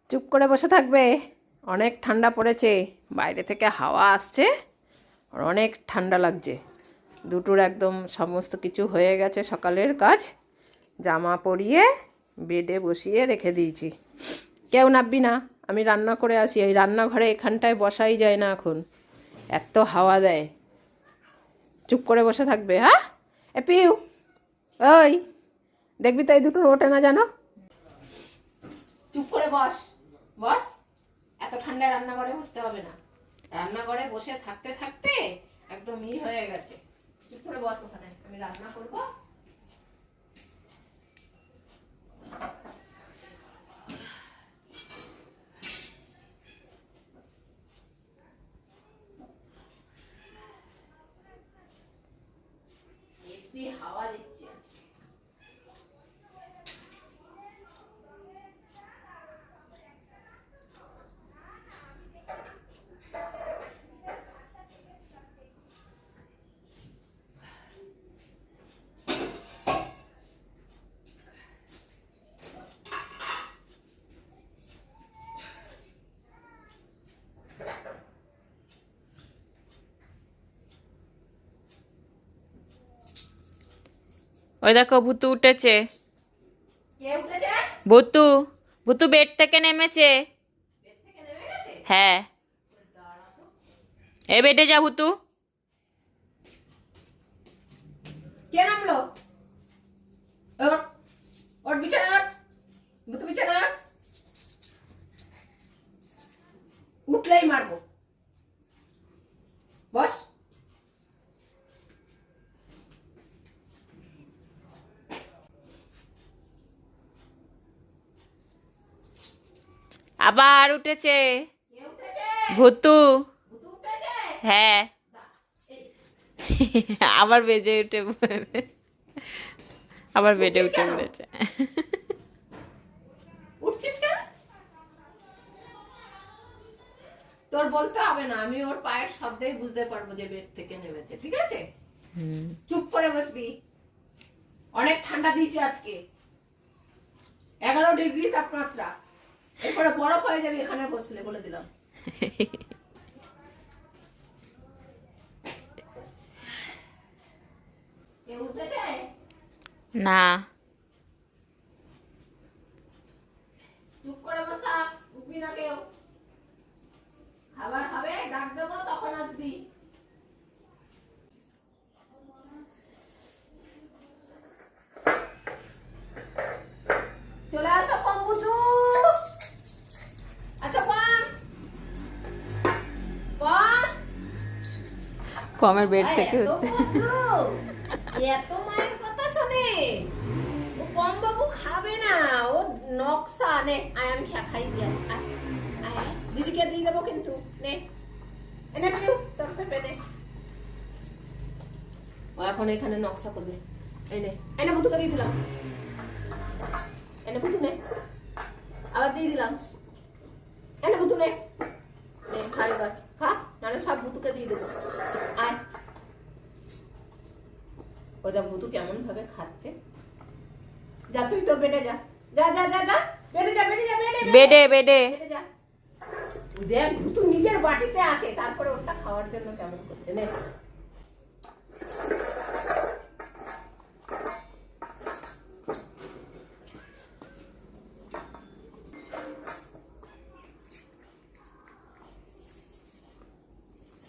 চুপ করে বসে থাকবে। অনেক ঠান্ডা পড়েছে, বাইরে থেকে হাওয়া আসছে, আর অনেক ঠান্ডা লাগছে। দুটোর একদম সমস্ত কিছু হয়ে গেছে, সকালের কাজ জামা পরিয়ে বেডে বসিয়ে রেখে দিয়েছি। কেউ নাববি না, আমি রান্না করে আসি। ওই রান্নাঘরে এখানটায় বসাই যায় না এখন, এত হাওয়া দেয়। চুপ করে বসে থাকবে। হ্যাঁ এ পিউ, ওই দেখবি তো এই দুটো ওঠে না জানো। চুপ করে বস, বস। এত ঠান্ডায় রান্নাঘরে বসতে হবে না, রান্নাঘরে বসে থাকতে থাকতে একদম হয়ে গেছে। চুপ করে বস ওখানে, আমি রান্না করবো। হেব্বি হাওয়া দিচ্ছে আজকে। ওই দেখো ভুতু উঠেছে। কে উঠেছে? ভুতু, ভুতু বেড থেকে নেমেছে। বেড থেকে নেমে গেছে? হ্যাঁ, এ বেডে যা ভুতু। কে নামলো? ওঠ, ওঠ বিছানা, ওঠ ভূতু বিছানা ওঠ। উঠলেই মারবো। বস। আবার উঠেছে কে উঠেছে? ভুতু। ভূতু উঠেছে? হ্যাঁ, আবার বেজে উঠে আবার বেডে উঠছিস উঠে কেন? পড়েছে। উঠছিস কেন? তোর বলতে হবে না, আমি ওর পায়ের শব্দেই বুঝতে পারবো যে বেড থেকে নেমেছে। ঠিক আছে, চুপ করে বসবি। অনেক ঠান্ডা দিয়েছে আজকে, 11 ডিগ্রি তাপমাত্রা। এরপরে বরফ হয়ে যাবে এখানে বসলে, বলে দিলাম। কেউ উঠেছে? না, চুপ করে বসা, উঠবি না কেউ। খাবার খাবে, ডাক দেবো তখন আসবি। চলে আসো কম্বুজু। আচ্ছা পম, পম। কমের বেড আরে থেকে এত উঠতে। ভদ্র, এত মায়ের কথা শোনে। ও পম বাবু খাবে না, ও নকশা। নে আয়, আমি খাই দিয়ে আয়, আয়, আয়। দিদিকে দিয়ে দেবো কিন্তু। নে এনে পিউ, তোর পেপে নে। ও এখন এখানে নকশা করবে। এনে এনে বুতুকে দিয়ে দিলাম। এনে বুতু নে, আবার দিয়ে দিলাম। এনে বুতু নে, নে খা এবার, খা, নাহলে সব বুতুকে দিয়ে দেবো। আয়। ওই দেখ বুতু কেমন ভাবে খাচ্ছে। যা তুই তোর বেডে যা, যা যা যা যা, বেডে যা, বেডে যা, বেডে বেডে বেডে বেডে যা। দেখ ভুতু নিজের বাটিতে আছে, তারপরে ওটা খাওয়ার জন্য কেমন করছে। নে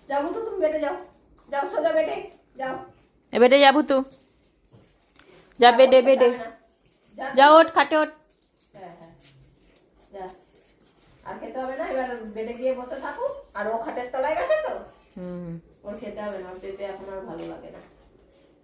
যাও ভুতু, তুমি বেডে যাও, যাও সোজা বেডে যাও। এ বেডে যা ভুতু, যা বেডে বেডে যা, যা, ওঠ খাটে ওঠ। হ্যাঁ হ্যাঁ যা। আর খেতে হবে না, এবার বেডে গিয়ে বসে থাকুক। আর ও খাটের তলায় গেছে তো, ওর খেতে হবে না, ওর পেঁপে এখন আর ভালো লাগে না।